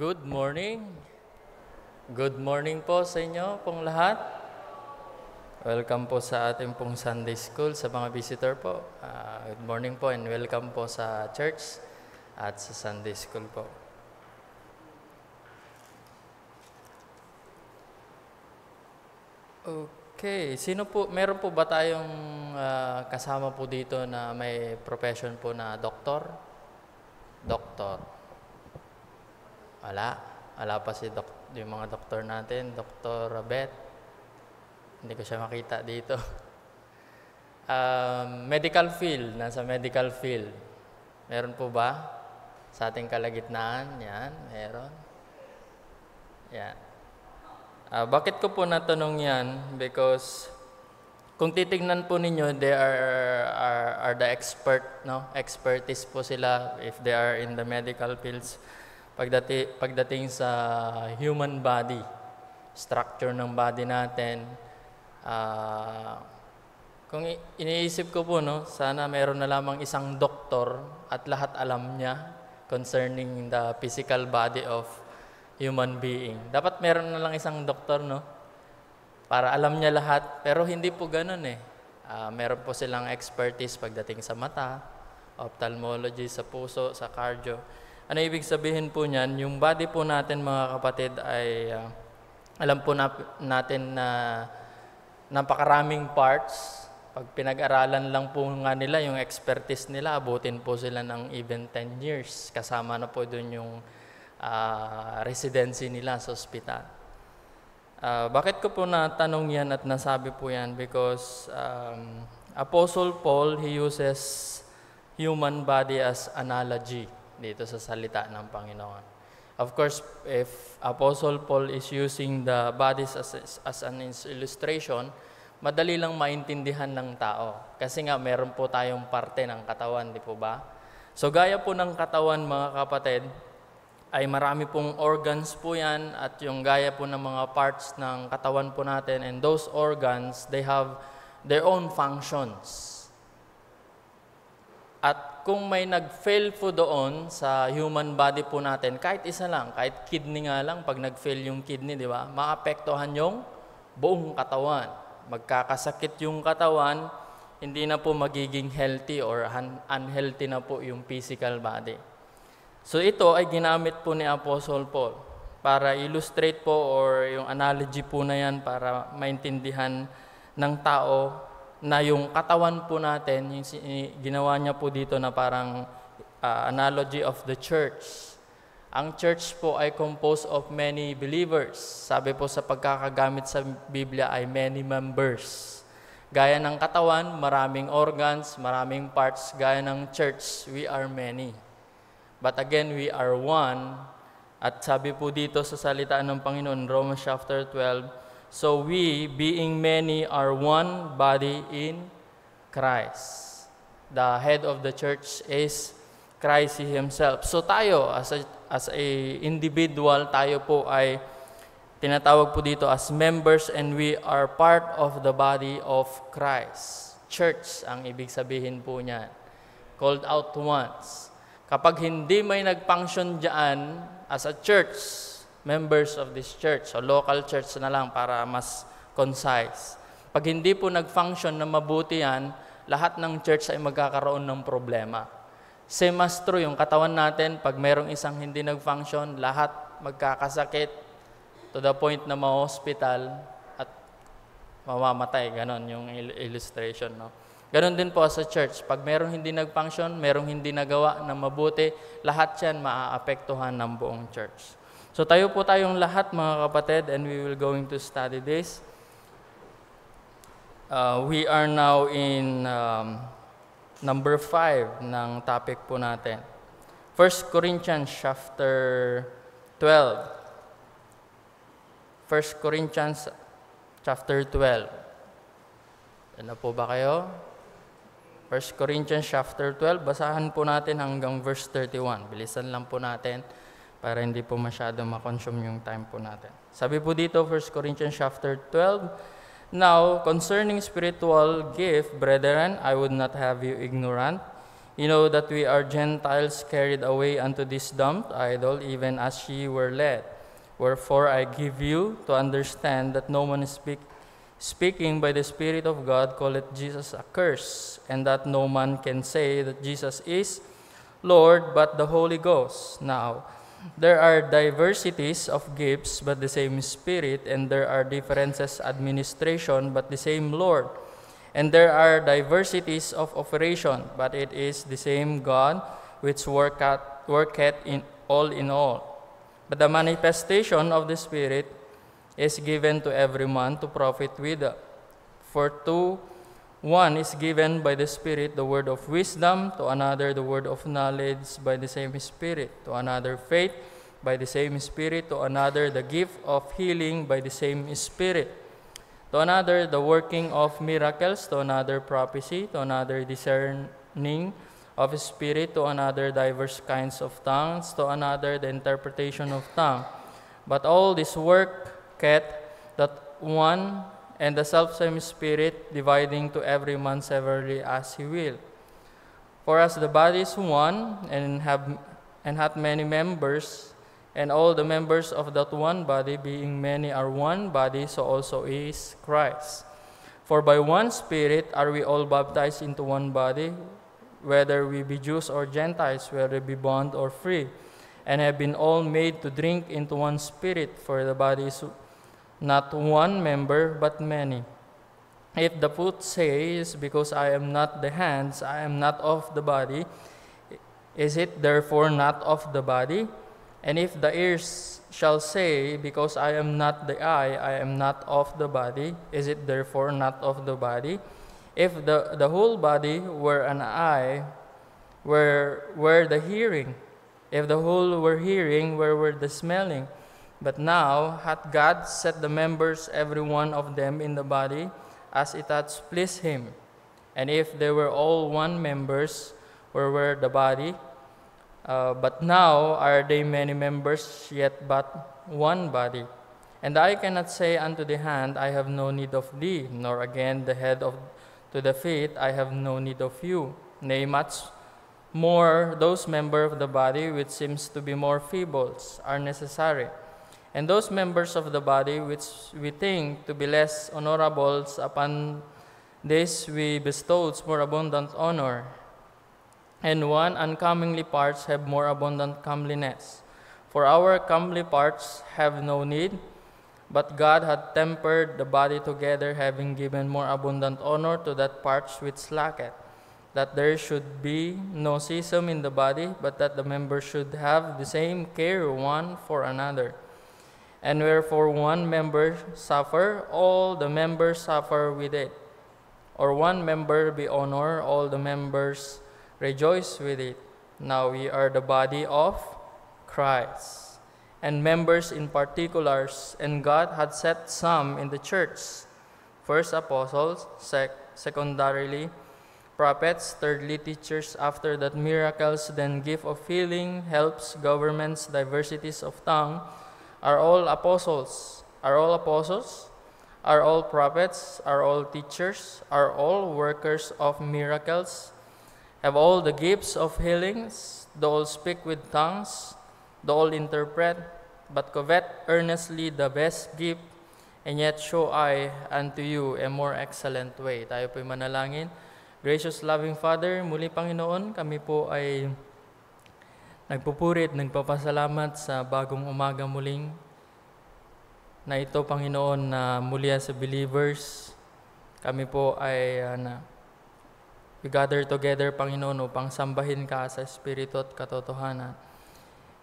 Good morning. Good morning po sa inyo pong lahat. Welcome po sa ating pong Sunday School sa mga visitor po. Good morning po and welcome po sa church at sa Sunday School po. Okay, meron po ba tayong kasama po dito na may profession po na doktor? Doktor. Wala pa yung mga doktor natin, Dr. Beth. Hindi ko siya makita dito. Medical field, nasa medical field. Meron po ba? Sa ating kalagitnaan, yan, meron. Yan. Bakit ko po natanong yan? Because kung titignan po ninyo, they are the expert, no? Expertise po sila if they are in the medical fields. Pagdating sa human body, structure ng body natin, kung iniisip ko po, no, sana meron na lamang isang doktor at lahat alam niya concerning the physical body of human being. Dapat meron na lang isang doktor, no, para alam niya lahat, pero hindi po ganun eh. Meron po silang expertise pagdating sa mata, ophthalmology, sa puso, sa cardio. Ano ibig sabihin po niyan? Yung body po natin, mga kapatid, ay alam po natin na napakaraming parts. Pag pinag-aralan lang po nga nila, yung expertise nila, abutin po sila ng even 10 years. Kasama na po dun yung residency nila sa ospital. Bakit ko po natanong yan at nasabi po yan? Because Apostle Paul, he uses human body as analogy dito sa salita ng Panginoon. Of course, if Apostle Paul is using the bodies as an illustration, madali lang maintindihan ng tao. Kasi nga, meron po tayong parte ng katawan, di po ba? So, gaya po ng katawan, mga kapatid, ay marami pong organs po yan at yung gaya po ng mga parts ng katawan po natin, and those organs, they have their own functions. At kung may nag-fail po doon sa human body po natin, kahit isa lang, kahit kidney nga lang, pag nag-fail yung kidney, di ba, maapektuhan yung buong katawan. Magkakasakit yung katawan, hindi na po magiging healthy or unhealthy na po yung physical body. So ito ay ginamit po ni Apostle Paul para illustrate po or yung analogy po na yan para maintindihan ng tao na yung katawan po natin, yung ginawa niya po dito na parang analogy of the church. Ang church po ay composed of many believers. Sabi po sa pagkakagamit sa Biblia ay many members. Gaya ng katawan, maraming organs, maraming parts. Gaya ng church, we are many. But again, we are one. At sabi po dito sa salita ng Panginoon, Romans chapter 12, so we, being many, are one body in Christ. The head of the church is Christ Himself. So tayo, as a individual, tayo po ay tinatawag po dito as members, and we are part of the body of Christ. Church ang ibig sabihin po niyan. Called out once. Kapag hindi may nag-function dyan as a church, members of this church, o local church na lang para mas concise. Pag hindi po nag-function na mabuti yan, lahat ng church ay magkakaroon ng problema. Same as true, yung katawan natin, pag merong isang hindi nag-function, lahat magkakasakit to the point na ma-hospital at mamamatay. Ganon yung illustration, no? Ganon din po sa church. Pag merong hindi nag-function, merong hindi nagawa na mabuti, lahat yan maaapektuhan ng buong church. So tayo po tayong lahat, mga kapatid, and we will going to study this. We are now in number 5 ng topic po natin. 1 Corinthians chapter 12. 1 Corinthians chapter 12. Ano po ba kayo? 1 Corinthians chapter 12, basahan po natin hanggang verse 31. Bilisan lang po natin para hindi po masyado ma-consume yung time po natin. Sabi po dito, 1 Corinthians chapter 12, now, concerning spiritual gift, brethren, I would not have you ignorant. You know that we are Gentiles carried away unto this dumb idol, even as ye were led. Wherefore I give you to understand that no one is speaking by the Spirit of God calleth Jesus accursed, and that no man can say that Jesus is Lord but the Holy Ghost. Now, there are diversities of gifts, but the same Spirit, and there are differences administration, but the same Lord. And there are diversities of operation, but it is the same God which worketh in all. But the manifestation of the Spirit is given to every man to profit with. For to one is given by the Spirit the word of wisdom, to another the word of knowledge by the same Spirit, to another faith by the same Spirit, to another the gift of healing by the same Spirit, to another the working of miracles, to another prophecy, to another discerning of spirit, to another diverse kinds of tongues, to another the interpretation of tongue. But all this worketh that one and the selfsame Spirit, dividing to every man severally as he will. For as the body is one, and hath many members, and all the members of that one body, being many, are one body, so also is Christ. For by one Spirit are we all baptized into one body, whether we be Jews or Gentiles, whether we be bond or free, and have been all made to drink into one Spirit, for the body is not one member, but many. If the foot says, because I am not the hands, I am not of the body, is it therefore not of the body? And if the ears shall say, because I am not the eye, I am not of the body, is it therefore not of the body? If the whole body were an eye, where the hearing? If the whole were hearing, where were the smelling? But now hath God set the members, every one of them, in the body, as it hath pleased him. And if they were all one members, where were the body? But now are they many members, yet but one body. And I cannot say unto the hand, I have no need of thee, nor again the head to the feet, I have no need of you. Nay, much more those members of the body which seems to be more feeble are necessary. And those members of the body which we think to be less honorable, upon this we bestowed more abundant honor. And one uncomely parts have more abundant comeliness. For our comely parts have no need, but God hath tempered the body together, having given more abundant honor to that parts which lacketh, that there should be no schism in the body, but that the members should have the same care one for another. And wherefore one member suffer, all the members suffer with it. Or one member be honored, all the members rejoice with it. Now we are the body of Christ, and members in particulars, and God had set some in the church, first apostles, secondarily prophets, thirdly teachers, after that miracles, then gift of healing, helps, governments, diversities of tongue. Are all apostles? Are all apostles? Are all prophets? Are all teachers? Are all workers of miracles? Have all the gifts of healings? Do all speak with tongues? Do all interpret? But covet earnestly the best gift, and yet show I unto you a more excellent way. Tayo po'y manalangin. Gracious loving Father, muli Panginoon, kami po ay nagpupuri at nagpapasalamat sa bagong umaga muling na ito, Panginoon, na muli sa believers. Kami po ay we gather together, Panginoon, upang sambahin ka sa Espiritu at katotohanan.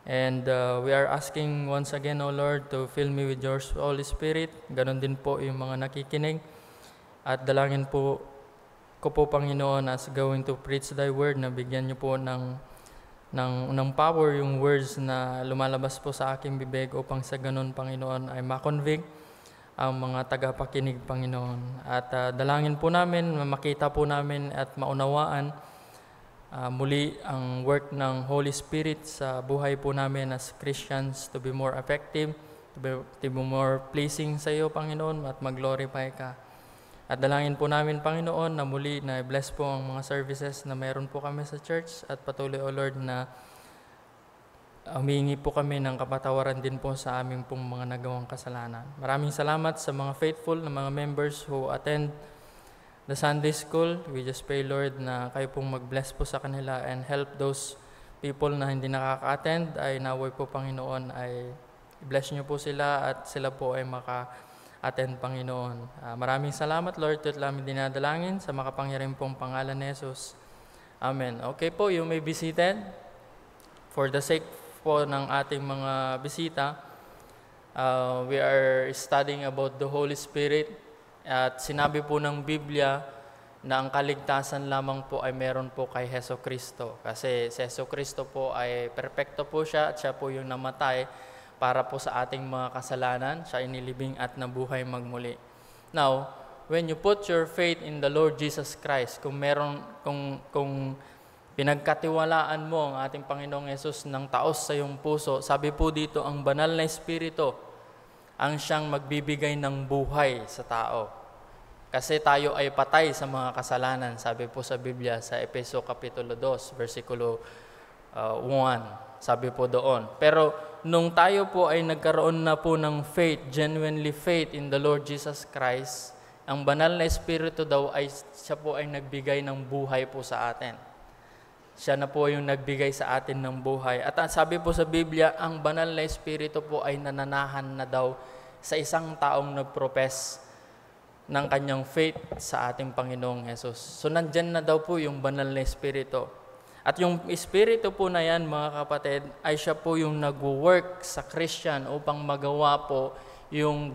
And we are asking once again, O Lord, to fill me with your Holy Spirit. Ganon din po yung mga nakikinig. At dalangin po ko po, Panginoon, as going to preach thy word, na bigyan niyo po ng power yung words na lumalabas po sa aking bibig, upang sa ganon, Panginoon, ay makonvict ang mga tagapakinig, Panginoon. At dalangin po namin, makita po namin at maunawaan muli ang work ng Holy Spirit sa buhay po namin as Christians, to be more effective, to be more pleasing sa iyo, Panginoon, at mag-glorify ka. At dalangin po namin, Panginoon, na muli na bless po ang mga services na meron po kami sa church at patuloy, O Lord, na humihingi po kami ng kapatawaran din po sa aming pong mga nagawang kasalanan. Maraming salamat sa mga faithful na mga members who attend the Sunday School. We just pray, Lord, na kayo pong mag-bless po sa kanila and help those people na hindi nakaka-attend. Ay naway po, Panginoon, ay bless niyo po sila at sila po ay maka-attend, Panginoon. Maraming salamat, Lord, at namin dinadalangin sa makapangyarihan pong pangalan ni Jesus. Amen. Okay po, you may be seated. For the sake po ng ating mga bisita, we are studying about the Holy Spirit. At sinabi po ng Biblia na ang kaligtasan lamang po ay meron po kay Heso Kristo. Kasi si Heso Kristo po ay perpekto po siya at siya po yung namatay para po sa ating mga kasalanan. Siya inilibing at nabuhay magmuli. Now, when you put your faith in the Lord Jesus Christ, kung pinagkatiwalaan mo ang ating Panginoong Yesus ng taos sa iyong puso, sabi po dito, ang banal na Espiritu ang siyang magbibigay ng buhay sa tao. Kasi tayo ay patay sa mga kasalanan, sabi po sa Biblia sa Efeso Kapitulo 2, versikulo 1, sabi po doon. Pero nung tayo po ay nagkaroon na po ng faith, genuinely faith in the Lord Jesus Christ, ang banal na Espiritu daw ay siya po ay nagbigay ng buhay po sa atin. Siya na po yung nagbigay sa atin ng buhay. At sabi po sa Biblia, ang banal na Espiritu po ay nananahan na daw sa isang taong nagprofess ng kanyang faith sa ating Panginoong Hesus. So nandyan na daw po yung banal na Espiritu. At yung Espiritu po na yan, mga kapatid, ay siya po yung nag-work sa Christian upang magawa po yung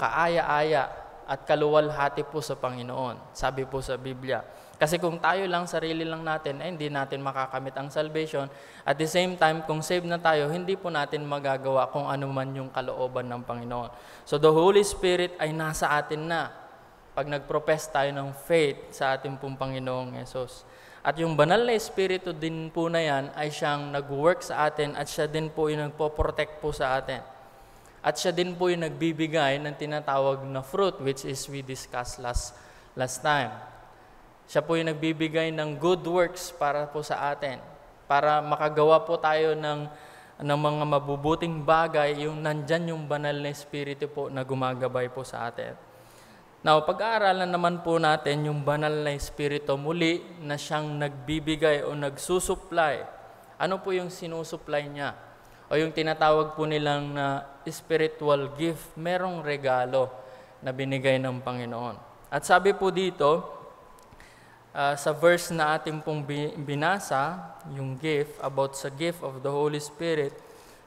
kaaya-aya at kaluwalhati po sa Panginoon. Sabi po sa Biblia. Kasi kung tayo lang, sarili lang natin, hindi natin makakamit ang salvation. At the same time, kung save na tayo, hindi po natin magagawa kung ano man yung kalooban ng Panginoon. So the Holy Spirit ay nasa atin na pag nag-profess tayo ng faith sa ating pong Panginoong Yesus. At yung banal na Espiritu din po na yan ay siyang nag-work sa atin at siya din po yung nagpo-protect po sa atin. At siya din po yung nagbibigay ng tinatawag na fruit, which is we discussed last time. Siya po yung nagbibigay ng good works para po sa atin. Para makagawa po tayo ng mga mabubuting bagay, yung nandyan yung banal na Espiritu po na gumagabay po sa atin. Now, pag-aaralan naman po natin yung banal na Espiritu muli na siyang nagbibigay o nagsusupply. Ano po yung sinusupply niya? O yung tinatawag po nilang na spiritual gift, merong regalo na binigay ng Panginoon. At sabi po dito, sa verse na ating pong binasa, yung gift, about sa gift of the Holy Spirit,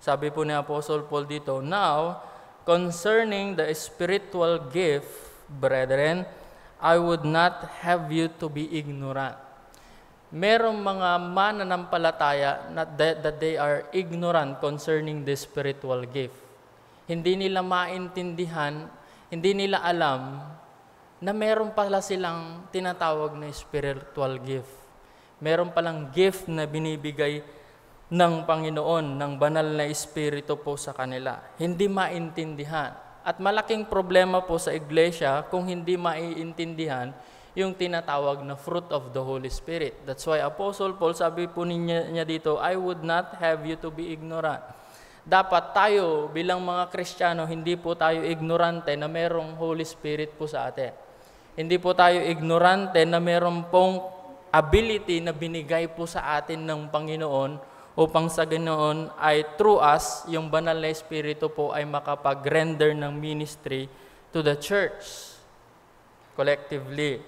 sabi po ni Apostle Paul dito, now, concerning the spiritual gift, brethren, I would not have you to be ignorant. Merong mga mananampalataya that they are ignorant concerning the spiritual gift. Hindi nila maintindihan, hindi nila alam na meron pala silang tinatawag na spiritual gift. Meron palang gift na binibigay ng Panginoon, ng banal na Espiritu po sa kanila. Hindi maintindihan. At malaking problema po sa iglesia kung hindi maiintindihan yung tinatawag na fruit of the Holy Spirit. That's why Apostle Paul, sabi po niya dito, I would not have you to be ignorant. Dapat tayo bilang mga Kristiyano, hindi po tayo ignorante na merong Holy Spirit po sa atin. Hindi po tayo ignorante na meron pong ability na binigay po sa atin ng Panginoon upang sa ganoon ay through us, yung banal na Espiritu po ay makapag-render ng ministry to the church collectively.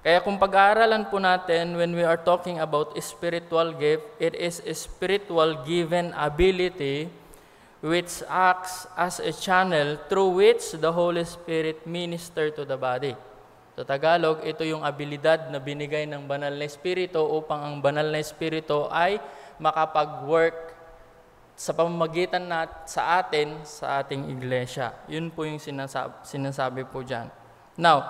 Kaya kung pag-aaralan po natin, when we are talking about spiritual gift, it is a spiritual given ability which acts as a channel through which the Holy Spirit minister to the body. Sa Tagalog, ito yung abilidad na binigay ng banal na Espiritu upang ang banal na Espiritu ay makapag-work sa pamamagitan sa atin, sa ating iglesia. Yun po yung sinasabi po dyan. Now,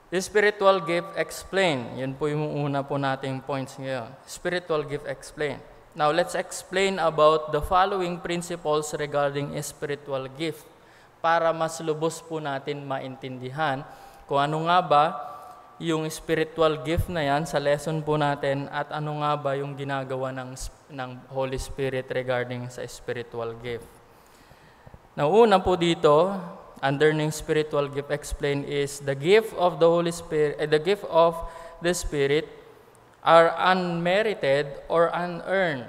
the spiritual gift explain. Yun po yung una po nating points ngayon. Spiritual gift explain. Now, let's explain about the following principles regarding a spiritual gift para mas lubos po natin maintindihan Kung ano nga ba yung spiritual gift na yan sa lesson po natin at ano nga ba yung ginagawa ng Holy Spirit regarding sa spiritual gift. Now, una po dito, under ng spiritual gift explained is the gift of the Holy Spirit, the gift of the Spirit are unmerited or unearned.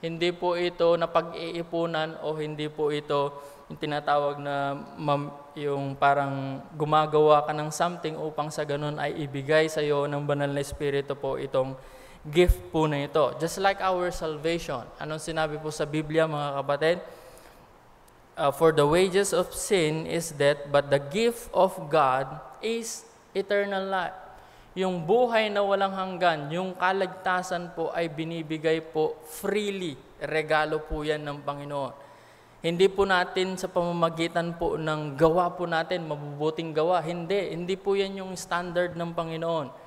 Hindi po ito na pag-iipunan o hindi po ito yung tinatawag na yung parang gumagawa ka ng something upang sa ganun ay ibigay sa iyo ng banal na Espiritu po itong gift po na ito. Just like our salvation. Anong sinabi po sa Biblia, mga kapatid? For the wages of sin is death, but the gift of God is eternal life. Yung buhay na walang hanggan, yung kaligtasan po ay binibigay po freely. Regalo po yan ng Panginoon. Hindi po natin sa pamamagitan po ng gawa po natin, mabubuting gawa. Hindi po yan yung standard ng Panginoon.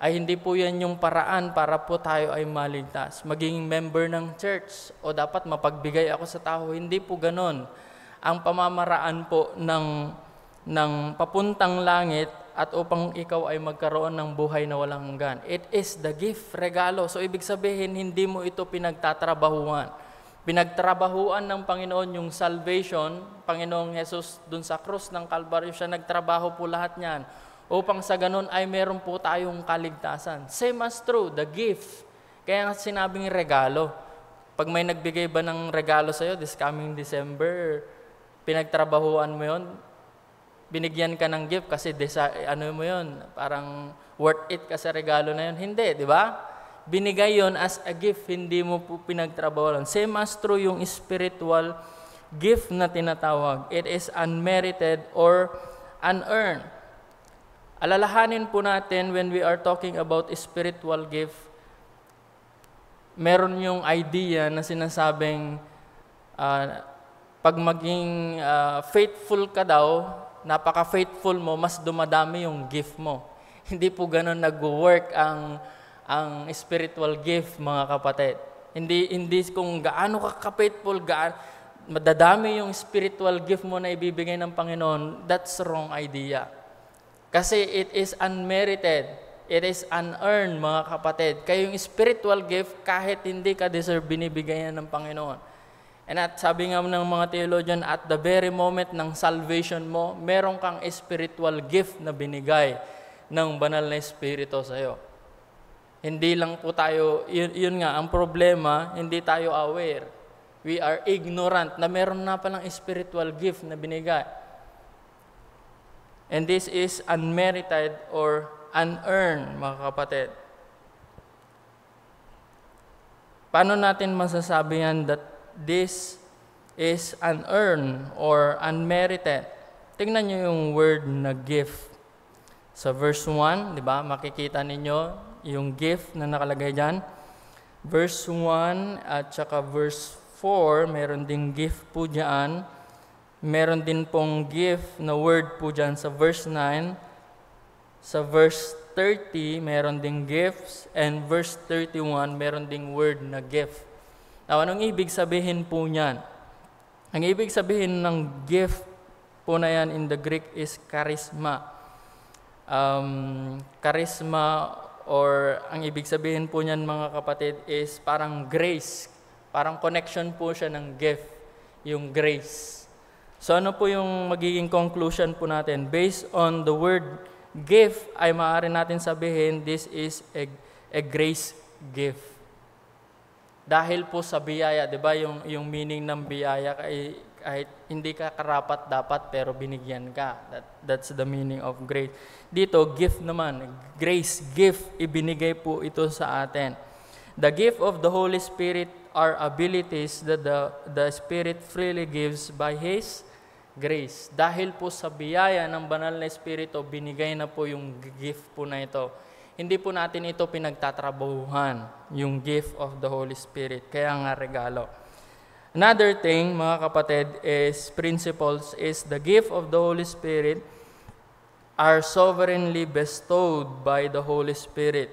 Ay hindi po yan yung paraan para po tayo ay maligtas. Maging member ng church o dapat mapagbigay ako sa tao. Hindi po ganon. Ang pamamaraan po ng papuntang langit at upang ikaw ay magkaroon ng buhay na walang hanggan. It is the gift, regalo. So ibig sabihin, hindi mo ito pinagtatrabahuan. Pinagtrabahuan ng Panginoon yung salvation, Panginoong Jesus dun sa krus ng Kalbaryo, siya nagtrabaho po lahat niyan. Upang sa ganun ay meron po tayong kaligtasan. Same as true, the gift. Kaya nga sinabing regalo. Pag may nagbigay ba ng regalo sa'yo, this coming December, pinagtrabahuan mo yun, binigyan ka ng gift kasi ano mo yun, parang worth it kasi regalo na yun. Hindi, di ba? Binigay yon as a gift, hindi mo po pinagtrabahuan. Same as true yung spiritual gift na tinatawag. It is unmerited or unearned. Alalahanin po natin when we are talking about spiritual gift, meron yung idea na sinasabing pag maging faithful ka daw, napaka-faithful mo, mas dumadami yung gift mo. Hindi po ganun nag-work ang spiritual gift, mga kapatid. Hindi kung gaano ka ka-faithful, madadami yung spiritual gift mo na ibibigay ng Panginoon, that's wrong idea. Kasi it is unmerited. It is unearned, mga kapatid. Kaya yung spiritual gift, kahit hindi ka deserve, binibigay yan ng Panginoon. And at sabi nga ng mga theologian, at the very moment ng salvation mo, meron kang spiritual gift na binigay ng banal na Espiritu sa iyo. Hindi lang po tayo, yun nga, ang problema, hindi tayo aware. We are ignorant na meron na palang spiritual gift na binigay. And this is unmerited or unearned, mga kapatid. Paano natin masasabi yan that this is unearned or unmerited? Tingnan nyo yung word na gift. Sa verse 1, di ba, makikita ninyo yung gift na nakalagay dyan. Verse 1 at saka verse 4, meron ding gift po dyan. Meron din pong gift na word po dyan sa verse 9. Sa verse 30, meron ding gifts. And verse 31, meron ding word na gift. Now, anong ibig sabihin po niyan? Ang ibig sabihin ng gift po na yan in the Greek is charisma. Charisma or ang ibig sabihin po niyan, mga kapatid, is parang grace. Parang connection po siya ng gift, yung grace. So ano po yung magiging conclusion po natin? Based on the word gift, ay maaari natin sabihin, this is a grace gift. Dahil po sa biyaya, di ba yung meaning ng biyaya, kahit hindi ka karapat dapat pero binigyan ka. That's the meaning of grace. Dito, gift naman. Grace, gift, ibinigay po ito sa atin. The gift of the Holy Spirit are abilities that the Spirit freely gives by His grace. Dahil po sa biyaya ng banal na Espiritu, binigay na po yung gift po na ito. Hindi po natin ito pinagtatrabahuhan, yung gift of the Holy Spirit. Kaya nga regalo. Another thing, mga kapatid, is principles, is the gift of the Holy Spirit are sovereignly bestowed by the Holy Spirit.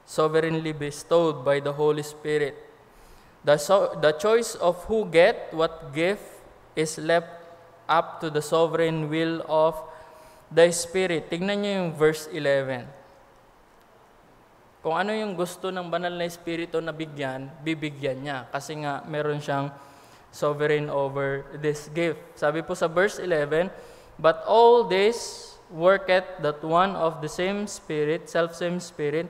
Sovereignly bestowed by the Holy Spirit. The choice of who get what gift is left up to the sovereign will of the Spirit. Tignan nyo yung verse 11. Kung ano yung gusto ng banal na Espiritu na bigyan, bibigyan niya. Kasi nga, meron siyang sovereign over this gift. Sabi po sa verse 11, but all this worketh that one of the same Spirit, self-same Spirit,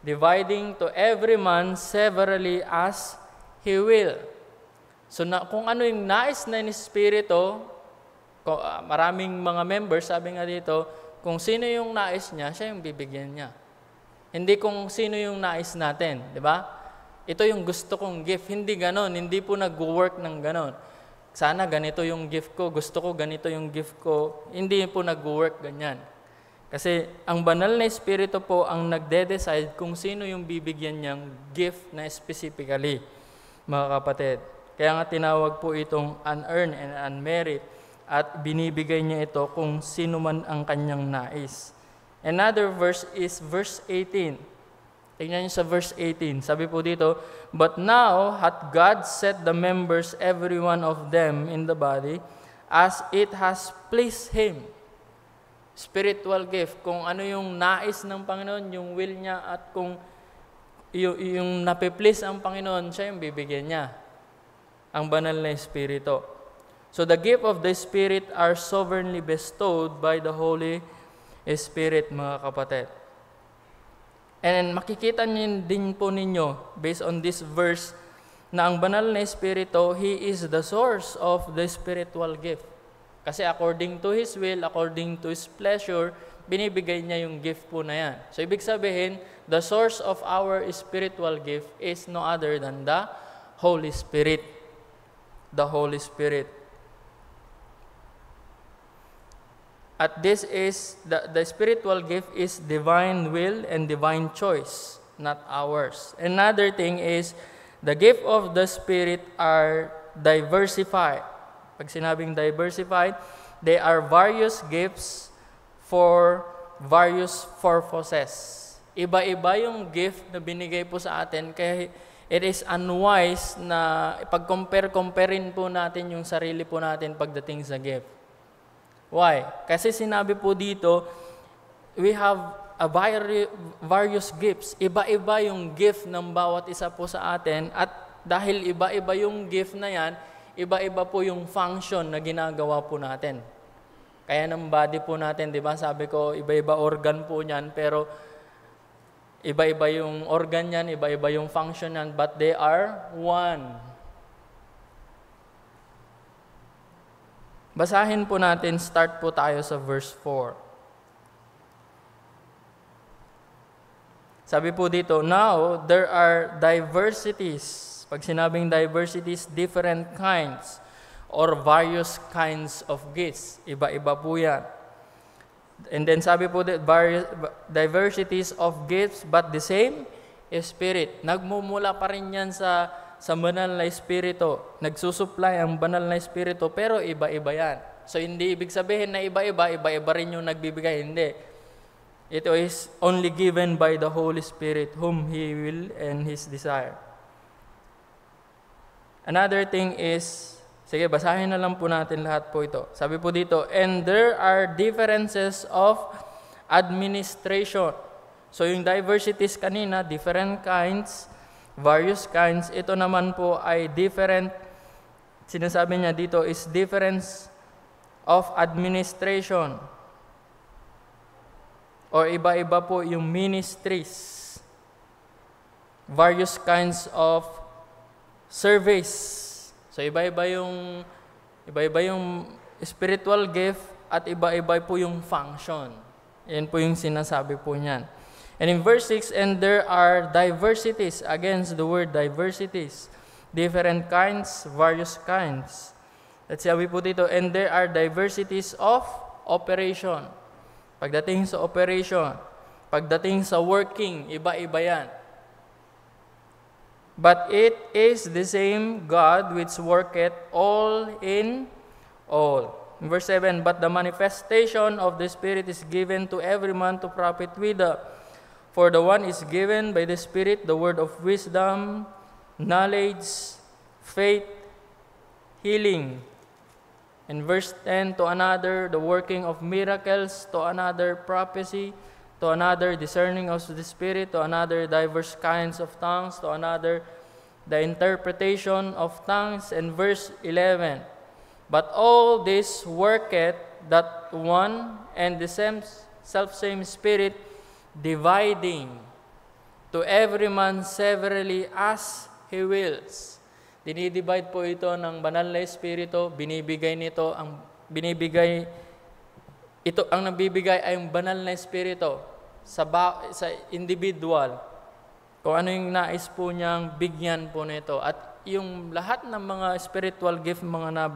dividing to every man severally as he will. So kung ano yung nais na ni Espiritu, maraming mga members, sabi nga dito, kung sino yung nais niya, siya yung bibigyan niya. Hindi kung sino yung nais natin, di ba? Ito yung gusto kong gift. Hindi ganon. Hindi po nag-work ng ganon. Sana ganito yung gift ko. Gusto ko ganito yung gift ko. Hindi po nag-work ganyan. Kasi ang banal na Espiritu po ang nagde-decide kung sino yung bibigyan niyang gift na specifically, mga kapatid. Kaya nga tinawag po itong unearned and unmerit at binibigay niya ito kung sino man ang kanyang nais. Another verse is verse 18. Tingnan niyo sa verse 18. Sabi po dito, but now hath God set the members, every one of them in the body, as it has pleased Him. Spiritual gift. Kung ano yung nais ng Panginoon, yung will niya, at kung yung napiplease ang Panginoon, siya yung bibigyan niya. Ang banal na Espiritu. So the gift of the Spirit are sovereignly bestowed by the Holy Spirit, mga kapatid. And makikita niyo din po ninyo, based on this verse, na ang banal na Espiritu, He is the source of the spiritual gift. Kasi according to His will, according to His pleasure, binibigay niya yung gift po na yan. So ibig sabihin, the source of our spiritual gift is no other than the Holy Spirit. The Holy Spirit. At this is, the spiritual gift is divine will and divine choice, not ours. Another thing is, the gift of the Spirit are diversified. Pag sinabing diversified, they are various gifts for various purposes. Iba-iba yung gift na binigay po sa atin, kaya it is unwise na ipag-compare-comparein po natin yung sarili po natin pagdating sa gift. Why? Kasi sinabi po dito, we have various gifts. Iba-iba yung gift ng bawat isa po sa atin, at dahil iba-iba yung gift na yan, iba-iba po yung function na ginagawa po natin. Kaya ng body po natin, di ba? Sabi ko, iba-iba organ po niyan, pero iba-iba yung organ niyan, iba-iba yung function niyan, but they are one. Basahin po natin, start po tayo sa verse 4. Sabi po dito, now there are diversities. Pag sinabing diversities, different kinds or various kinds of gifts. Iba-iba po yan. And then sabi po dito, diversities of gifts but the same Spirit. Nagmumula pa rin yan sa banal na Espiritu. Nagsusupply ang banal na Espiritu, pero iba-iba yan. So, hindi ibig sabihin na iba-iba rin yung nagbibigay. Hindi. Ito is only given by the Holy Spirit, whom He will and His desire. Another thing is, sige, basahin na lang po natin lahat po ito. Sabi po dito, and there are differences of administration. So, yung diversities kanina, different kinds, various kinds. Ito naman po ay different, sinasabi niya dito is difference of administration. O iba-iba po yung ministries. Various kinds of service. So iba-iba yung spiritual gift at iba-iba po yung function. Yan po yung sinasabi po niyan. And in verse 6, and there are diversities, against the word diversities, different kinds, various kinds. Let's sabi po dito, and there are diversities of operation. Pagdating sa operation, pagdating sa working, iba-iba yan. But it is the same God which worketh all in all. In verse 7, but the manifestation of the Spirit is given to every man to profit with the For the one is given by the Spirit the word of wisdom, knowledge, faith, healing. In verse 10, to another, the working of miracles, to another, prophecy, to another, discerning of the Spirit, to another, diverse kinds of tongues, to another, the interpretation of tongues. And verse 11, but all this worketh that one and the selfsame Spirit, dividing to every man severally as he wills. Dinidivide po ito ng banal na Espiritu, binibigay nito, ang nagbibigay ay yung banal na Espiritu sa individual. Kung ano yung nais po niyang bigyan po nito. At yung lahat ng mga spiritual gift, mga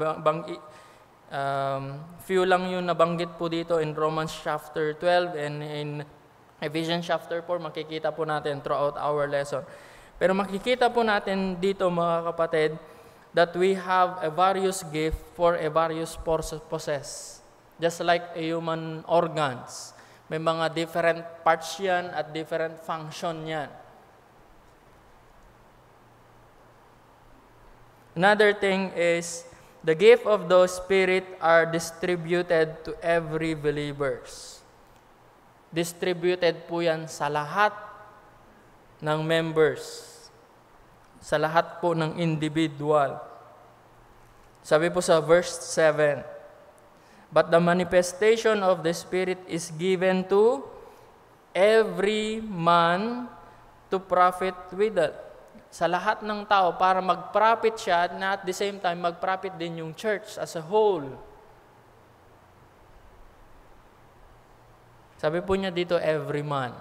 few lang yung nabanggit po dito in Romans chapter 12 and in Ephesians chapter 4, makikita po natin throughout our lesson. Pero makikita po natin dito mga kapatid that we have a various gift for a various purposes. Just like a human organs. May mga different parts yan at different function yan. Another thing is the gift of the Spirit are distributed to every believers. Distributed po yan sa lahat ng members. Sa lahat po ng individual. Sabi po sa verse 7, but the manifestation of the Spirit is given to every man to profit withal. Sa lahat ng tao para mag-profit siya na at the same time mag-profit din yung church as a whole. Sabi po niya dito, every man.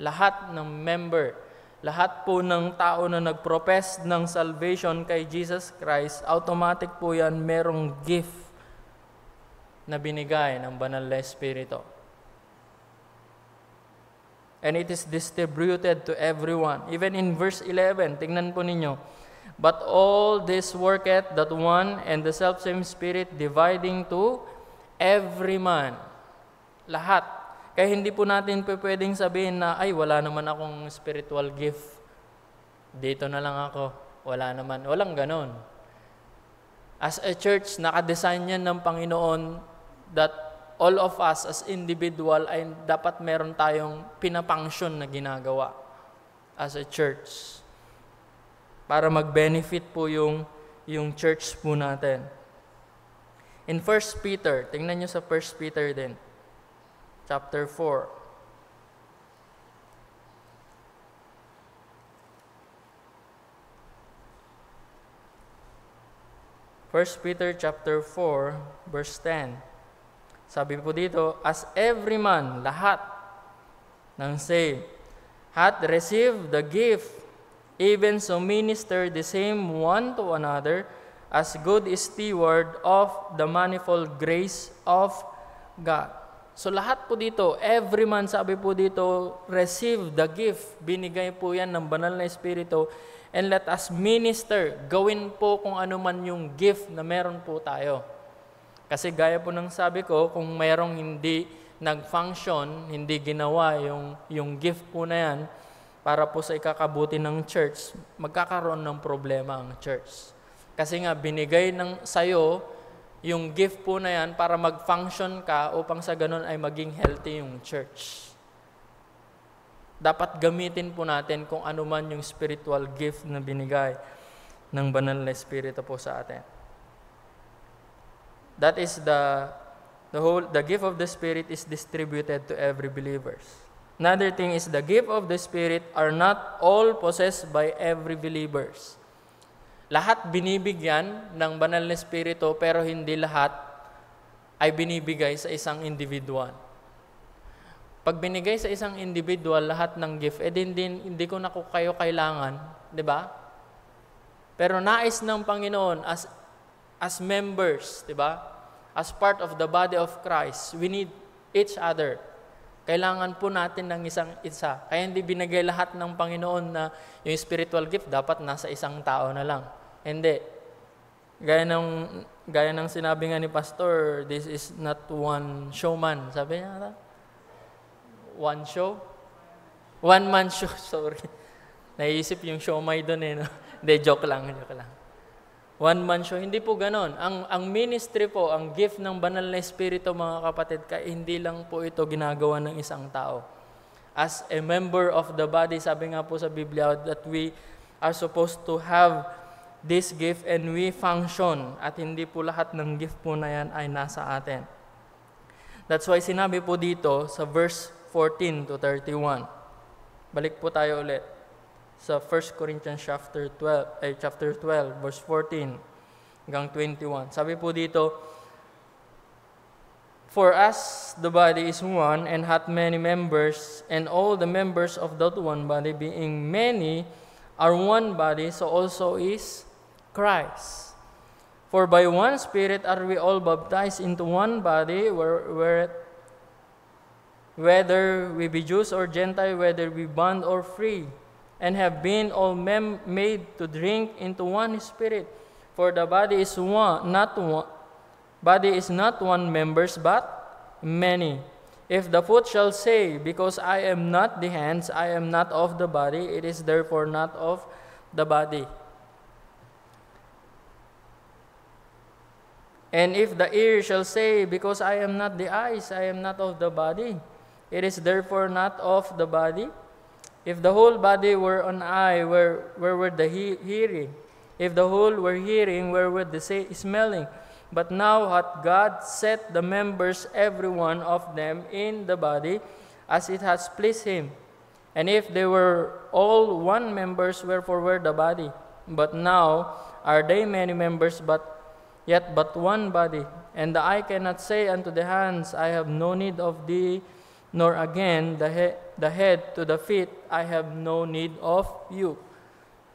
Lahat ng member, lahat po ng tao na nag-profess ng salvation kay Jesus Christ, automatic po yan, merong gift na binigay ng banal na Espiritu. And it is distributed to everyone. Even in verse 11, tingnan po ninyo, but all this worketh that one and the selfsame Spirit, dividing to every man. Lahat. Kaya hindi po natin pwedeng sabihin na, ay, wala naman akong spiritual gift. Dito na lang ako. Wala naman. Walang ganon. As a church, nakadesign yan ng Panginoon that all of us as individual ay dapat meron tayong pinapunction na ginagawa as a church. Para mag-benefit po yung church po natin. In 1 Peter, tingnan nyo sa 1 Peter din. Chapter 4. First Peter chapter 4, verse 10. Sabi po dito, as every man, lahat ng saved, hath received the gift, even so minister the same one to another, as good steward of the manifold grace of God. So lahat po dito, every man, sabi po dito, receive the gift. Binigay po yan ng banal na Espiritu. And let us minister. Gawin po kung ano man yung gift na meron po tayo. Kasi gaya po ng sabi ko, kung merong hindi nag-function, hindi ginawa yung gift po na yan, para po sa ikakabuti ng church, magkakaroon ng problema ang church. Kasi nga, binigay sa'yo yung gift po na yan para mag-function ka upang sa ganun ay maging healthy yung church. Dapat gamitin po natin kung ano man yung spiritual gift na binigay ng banal na Espiritu po sa atin. That is the gift of the Spirit is distributed to every believers. Another thing is the gift of the Spirit are not all possessed by every believers. Lahat binibigyan ng banal na Espiritu pero hindi lahat ay binibigay sa isang individual. Pag binigay sa isang individual lahat ng gift, hindi ko na kayo kailangan, di ba? Pero nais ng Panginoon as members, di ba? As part of the body of Christ, we need each other. Kailangan po natin ng isang isa. Kaya hindi binigay lahat ng Panginoon na yung spiritual gift dapat nasa isang tao na lang. Hindi. Gaya ng sinabi nga ni Pastor, this is not one showman. Sabi niya, one show? One man show, sorry. Naisip yung showmay doon eh. No? Hindi, joke lang. one-man show. Hindi po ganon. Ang ministry po, ang gift ng banal na Espiritu, mga kapatid, hindi lang po ito ginagawa ng isang tao. As a member of the body, sabi nga po sa Biblia, that we are supposed to have this gift and we function. At hindi po lahat ng gift po na yan ay nasa atin. That's why sinabi po dito sa verse 14 to 31. Balik po tayo ulit sa 1 Corinthians chapter 12, verse 14 hanggang 21. Sabi po dito, "For as the body is one and hath many members, and all the members of that one body, being many, are one body, so also is Christ. For by one Spirit are we all baptized into one body, whether we be Jews or Gentile, whether we bond or free, and have been all made to drink into one Spirit. For the body is not one members, but many. If the foot shall say, Because I am not the hands, I am not of the body, it is therefore not of the body. And if the ear shall say, Because I am not the eyes, I am not of the body, it is therefore not of the body. If the whole body were an eye, where were the hearing? If the whole were hearing, where were the smelling? But now hath God set the members, every one of them, in the body, as it has pleased him. And if they were all one members, wherefore were the body? But now are they many members, yet but one body. And the eye cannot say unto the hands, I have no need of thee, nor again the head to the feet, I have no need of you."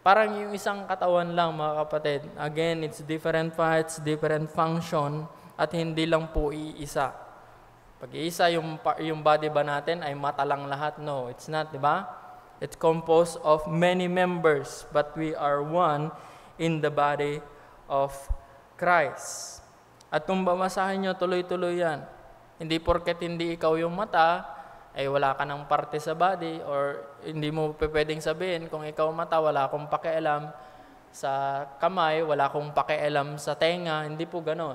Parang yung isang katawan lang, mga kapatid. Again, it's different parts, different function, at hindi lang po iisa. Pag iisa yung body ba natin ay mata lang lahat? No, it's not, di ba? It's composed of many members, but we are one in the body of Christ. At kung babasahin nyo, tuloy-tuloy yan. Hindi porket hindi ikaw yung mata, ay wala ka ng parte sa body, or hindi mo pwedeng sabihin, kung ikaw mata, wala akong pakialam sa kamay, wala akong pakialam sa tenga, hindi po ganon.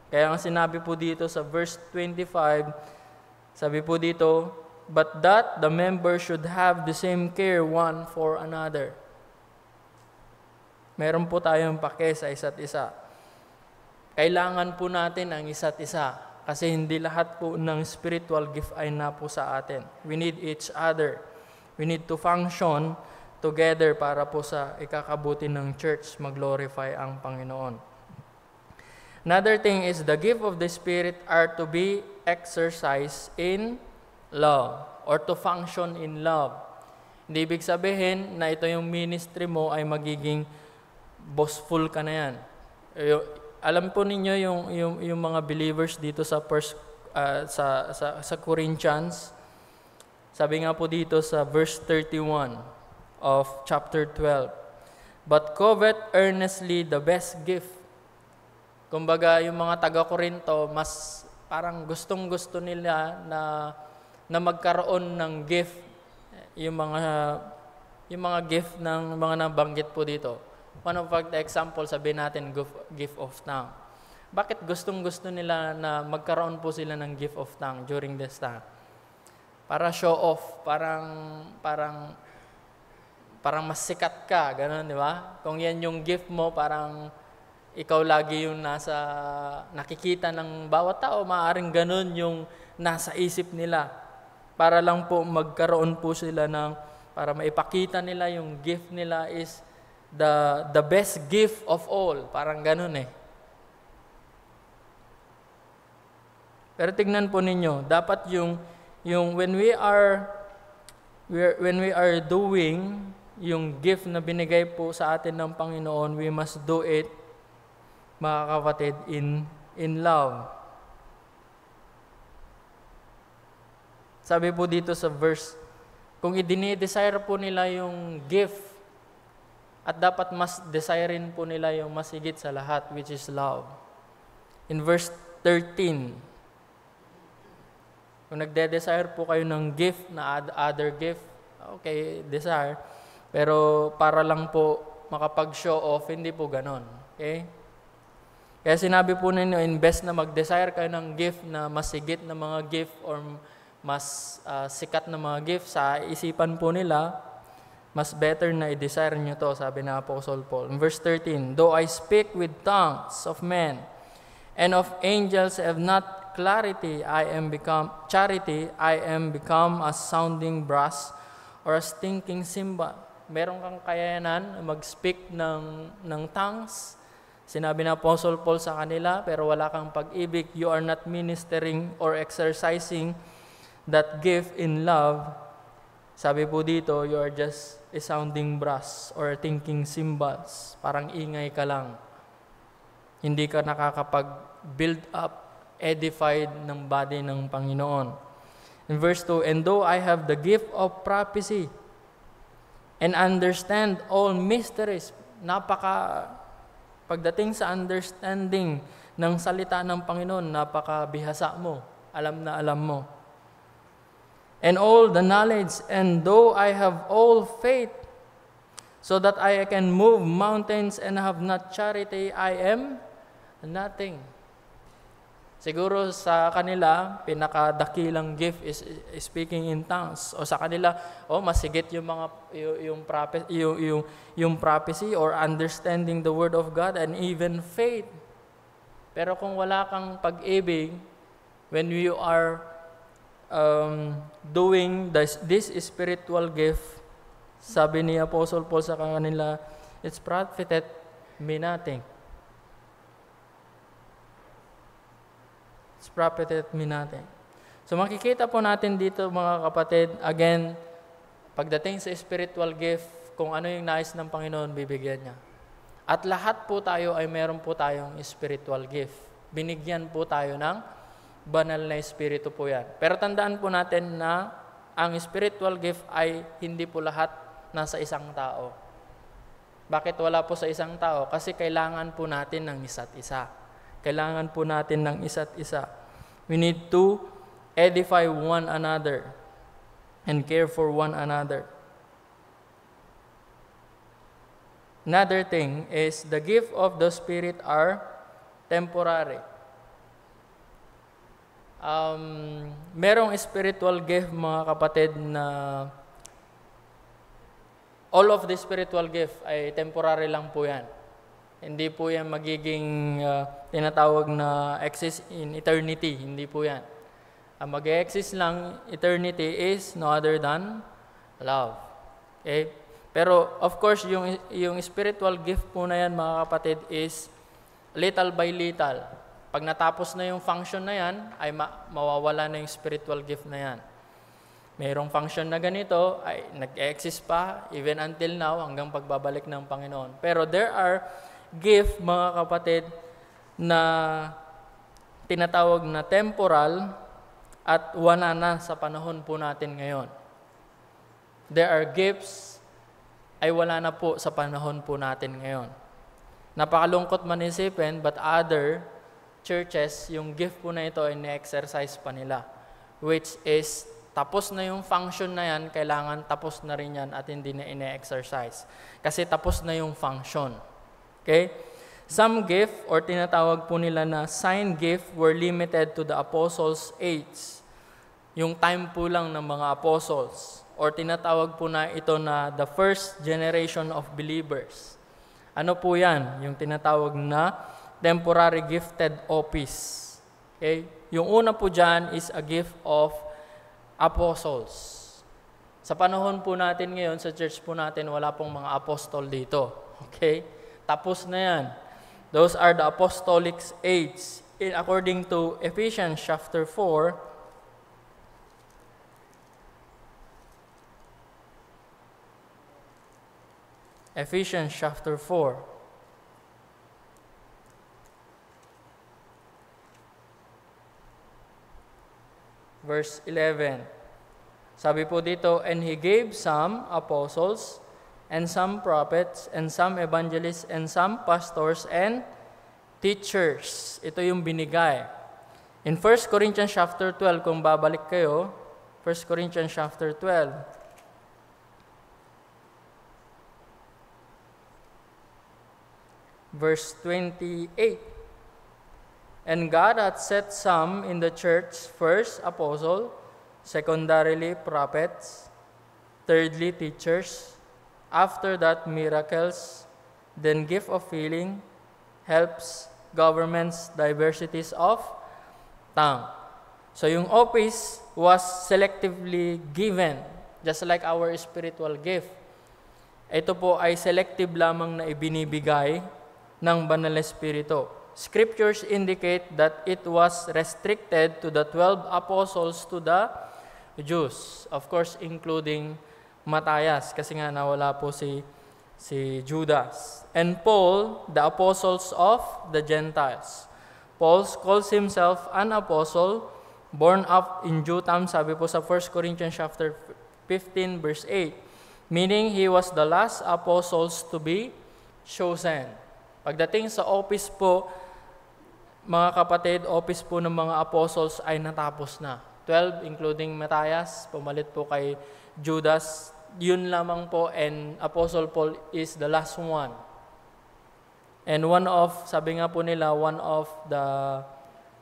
Kaya ang sinabi po dito sa verse 25, sabi po dito, "But that the members should have the same care one for another." Meron po tayong pake sa isa't isa. Kailangan po natin ang isa't isa. Kasi hindi lahat po ng spiritual gift ay na po sa atin. We need each other. We need to function together para po sa ikakabuti ng church, mag-glorify ang Panginoon. Another thing is the gift of the Spirit are to be exercised in love or to function in love. Hindi ibig sabihin na ito yung ministry mo ay magiging boastful ka na yan. Alam po ninyo yung mga believers dito sa Corinthians. Sabi nga po dito sa verse 31 of chapter 12, "But covet earnestly the best gift." Kumbaga, yung mga taga-Korinto, mas parang gustong-gusto nila na magkaroon ng gift, yung mga gift ng mga nabanggit po dito. One of the example, sabihin natin, gift of tongue. Bakit gustong-gusto nila na magkaroon po sila ng gift of tongue during this time? Para show off, parang mas sikat ka, gano'n, di ba? Kung yan yung gift mo, parang ikaw lagi yung nakikita ng bawat tao, maaaring gano'n yung nasa isip nila. Para lang po magkaroon po sila para maipakita nila yung gift nila is the best gift of all. Parang ganun eh. Pero tignan po ninyo, dapat yung when we are doing yung gift na binigay po sa atin ng Panginoon, we must do it, mga kapatid, in love. Sabi po dito sa verse, kung i-desire po nila yung gift, at dapat mas desirein po nila yung mas higit sa lahat, which is love. In verse 13, kung nagde-desire po kayo ng gift na other gift, okay, desire. Pero para lang po makapag-show off, hindi po ganon. Okay? Kaya sinabi po ninyo, invest na mag-desire kayo ng gift na mas higit na mga gift or mas sikat na mga gift sa isipan po nila, mas better na i-desire nyo to, sabi ng Apostle Paul. In verse 13, though I speak with tongues of men and of angels have not charity, I am become as sounding brass or as tinkling cymbal. Meron kang kayanan mag-speak ng tongues. Sinabi ng Apostle Paul sa kanila, pero wala kang pag-ibig. You are not ministering or exercising that gift in love. Sabi po dito, you are just a sounding brass or tinkling cymbals. Parang ingay ka lang. Hindi ka nakakapag-build up, edified ng body ng Panginoon. In verse 2, and though I have the gift of prophecy and understand all mysteries, pagdating sa understanding ng salita ng Panginoon, napakabihasa mo, alam na alam mo. And all the knowledge, and though I have all faith, so that I can move mountains and have not charity, I am nothing. Siguro sa kanila, pinakadakilang gift is speaking in tongues. O sa kanila, masigit yung prophecy or understanding the word of God and even faith. Pero kung wala kang pag-ibig, when you are doing this spiritual gift, sabi ni Apostle Paul sa kanila, it's profited me nothing. It's profited me nothing. So makikita po natin dito mga kapatid, again, pagdating sa spiritual gift, kung ano yung nais ng Panginoon, bibigyan niya. At lahat po tayo ay meron po tayong spiritual gift. Binigyan po tayo ng banal na espiritu po yan. Pero tandaan po natin na ang spiritual gift ay hindi po lahat nasa isang tao. Bakit wala po sa isang tao? Kasi kailangan po natin ng isa't isa. Kailangan po natin ng isa't isa. We need to edify one another and care for one another. Another thing is the gift of the Spirit are temporary. Merong spiritual gift mga kapatid na all of the spiritual gift ay temporary lang po yan. Hindi po yan magiging tinatawag na exist in eternity. Hindi po yan. Ang mag-exist lang eternity is no other than love. Okay? Pero of course, yung spiritual gift po na yan mga kapatid is little by little. Pag natapos na yung function na yan, ay mawawala na yung spiritual gift na yan. Mayroong function na ganito, ay nag-exist pa, even until now, hanggang pagbabalik ng Panginoon. Pero there are gift, mga kapatid, na tinatawag na temporal at wala na sa panahon po natin ngayon. There are gifts ay wala na po sa panahon po natin ngayon. Napakalungkot man isipin, but other churches, yung gift po na ito ay na-exercise pa nila. Which is, tapos na yung function na yan, kailangan tapos na rin yan at hindi na ine-exercise. Kasi tapos na yung function. Okay? Some gift, or tinatawag po nila na sign gift, were limited to the apostles' age. Yung time po lang ng mga apostles. Or tinatawag po na ito na the first generation of believers. Ano po yan? Yung tinatawag na temporary gifted office. Okay? Yung una po dyan is a gift of apostles. Sa panahon po natin ngayon, sa church po natin, wala pong mga apostol dito. Okay? Tapos na yan. Those are the apostolic age. According to Ephesians chapter 4, Ephesians chapter 4, verse 11. Sabi po dito, and He gave some apostles, and some prophets, and some evangelists, and some pastors, and teachers. Ito yung binigay. In 1 Corinthians chapter 12, kung babalik kayo, 1 Corinthians chapter 12, verse 28. And God hath set some in the church, first apostle, secondarily prophets, thirdly teachers, after that miracles, then gift of healing, helps, governments, diversities of tongue. So yung office was selectively given, just like our spiritual gift. Ito po ay selective lamang na ibinibigay ng Banal na Espiritu. Scriptures indicate that it was restricted to the 12 apostles to the Jews. Of course, including Matthias, kasi nga nawala po si Judas. And Paul, the apostles of the Gentiles. Paul calls himself an apostle, born up in due time, sabi po sa 1 Corinthians chapter 15, verse 8. Meaning, he was the last apostles to be chosen. Pagdating sa office po, mga kapatid, office po ng mga apostles ay natapos na. 12, including Matthias, pumalit po kay Judas. Yun lamang po, and Apostle Paul is the last one. And sabi nga po nila, one of the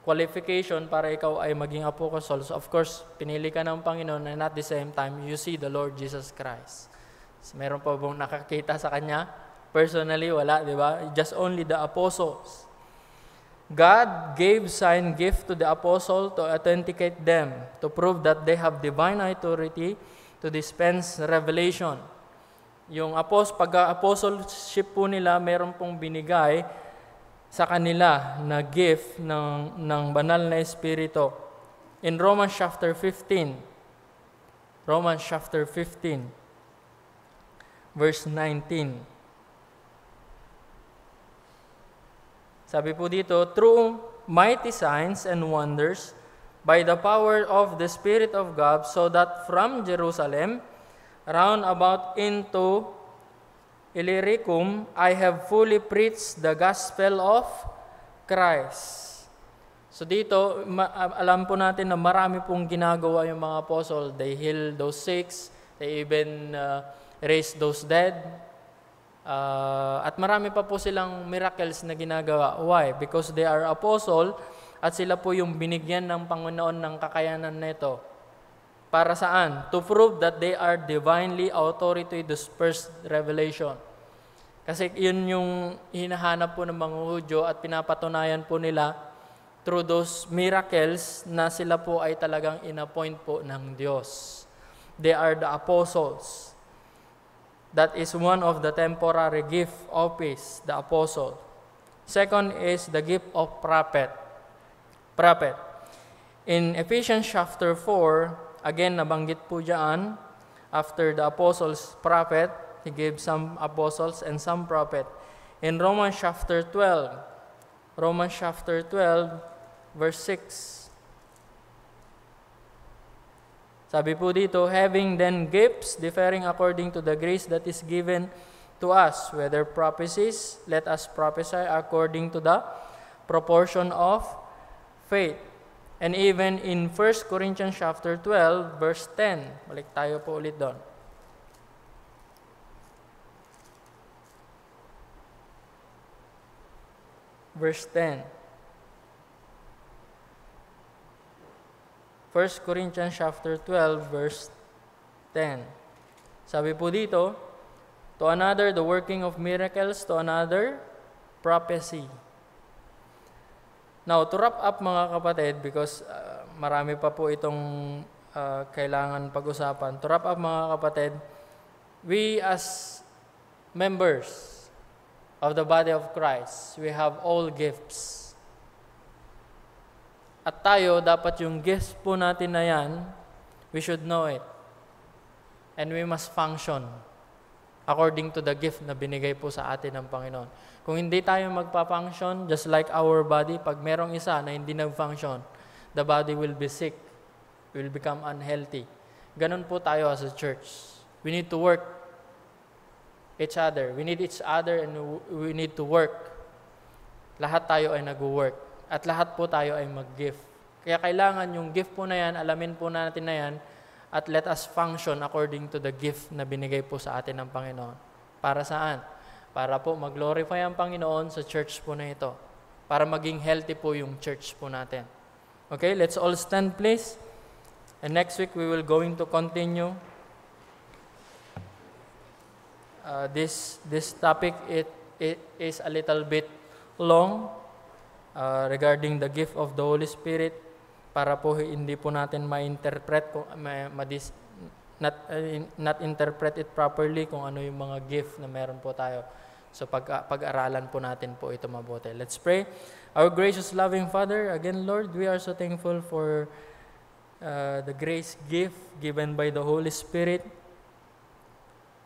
qualification para ikaw ay maging apostle. So of course, pinili ka ng Panginoon, and at the same time, you see the Lord Jesus Christ. So, meron pa bang nakakita sa Kanya? Personally, wala, di ba? Just only the apostles. God gave sign gift to the apostle to authenticate them, to prove that they have divine authority to dispense revelation. Yung pag-apostleship po nila, meron pong binigay sa kanila na gift ng banal na Espiritu. In Romans chapter 15, verse 19. Sabi po dito, through mighty signs and wonders, by the power of the Spirit of God, so that from Jerusalem, round about into Illyricum, I have fully preached the gospel of Christ. So dito, alam po natin na marami pong ginagawa yung mga apostle. They heal those sick, they even raise those dead. At marami pa po silang miracles na ginagawa. Why? Because they are apostle at sila po yung binigyan ng Panginoon ng kakayanan nito. Para saan? To prove that they are divinely authority to disperse revelation. Kasi yun yung hinahanap po ng mga Hudyo at pinapatunayan po nila through those miracles na sila po ay talagang inappoint po ng Diyos. They are the apostles. That is one of the temporary gift office, the apostle. Second is the gift of prophet. In Ephesians chapter 4, again nabanggit po diyan, after the apostles prophet, he gave some apostles and some prophet. In Romans chapter 12, verse 6. Sabi po dito, having then gifts differing according to the grace that is given to us, whether prophecies, let us prophesy according to the proportion of faith. And even in 1 Corinthians chapter 12, verse 10, balik tayo po ulit doon. Verse 10. 1 Corinthians chapter 12, verse 10. Sabi po dito, to another, the working of miracles, to another, prophecy. Now, to wrap up mga kapatid, because marami pa po itong kailangan pag-usapan. To wrap up mga kapatid, we as members of the body of Christ, we have all gifts. At tayo, dapat yung gifts po natin na yan, we should know it. And we must function according to the gift na binigay po sa atin ng Panginoon. Kung hindi tayo magpa-function, just like our body, pag merong isa na hindi nag-function, the body will be sick, will become unhealthy. Ganun po tayo as a church. We need to work each other. We need each other and we need to work. Lahat tayo ay nag-work. At lahat po tayo ay mag-gift. Kaya kailangan yung gift po na yan, alamin po natin na yan, at let us function according to the gift na binigay po sa atin ng Panginoon. Para saan? para po mag-glorify ang Panginoon sa church po na ito. Para maging healthy po yung church po natin. Okay, let's all stand please. And next week we will going to continue this topic. It is a little bit long regarding the gift of the Holy Spirit, para po hindi po natin ma-interpret not interpret it properly kung ano yung mga gift na meron po tayo. So pag-aralan po natin po ito mabuti. Let's pray. Our gracious loving Father, again Lord, we are so thankful for the grace gift given by the Holy Spirit.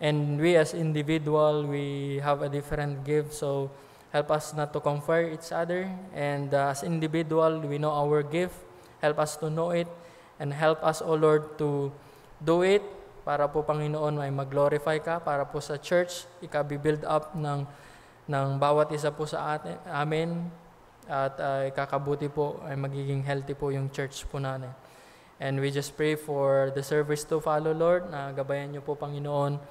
And we as individual, we have a different gift. So help us not to compare each other. And as individual, we know our gift. Help us to know it. And help us, O Lord, to do it. Para po, Panginoon, ay mag-glorify ka. Para po sa church, ika-build up ng bawat isa po sa amin. At ikakabuti po, ay magiging healthy po yung church po natin. And we just pray for the service to follow, Lord, na gabayan niyo po, Panginoon,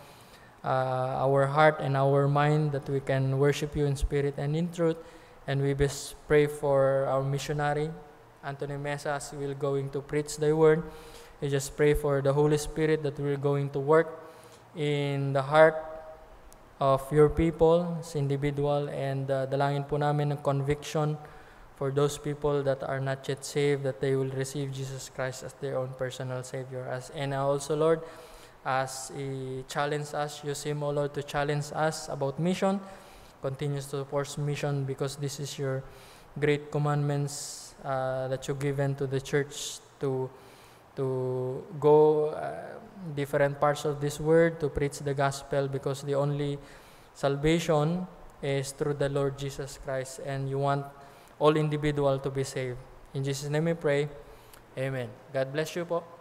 our heart and our mind, that we can worship you in spirit and in truth. And we just pray for our missionary, Anthony Mesa, as we will going to preach thy word. We just pray for the Holy Spirit that we're going to work in the heart of your people as individual, and dalangin po namin ng conviction for those people that are not yet saved, that they will receive Jesus Christ as their own personal Savior. And also, Lord, as He challenge us, use Him, O Lord, to challenge us about mission, continues to force mission, because this is your great commandments that you've given to the church to go different parts of this world to preach the gospel, because the only salvation is through the Lord Jesus Christ, and you want all individual to be saved. In Jesus' name we pray. Amen. God bless you po.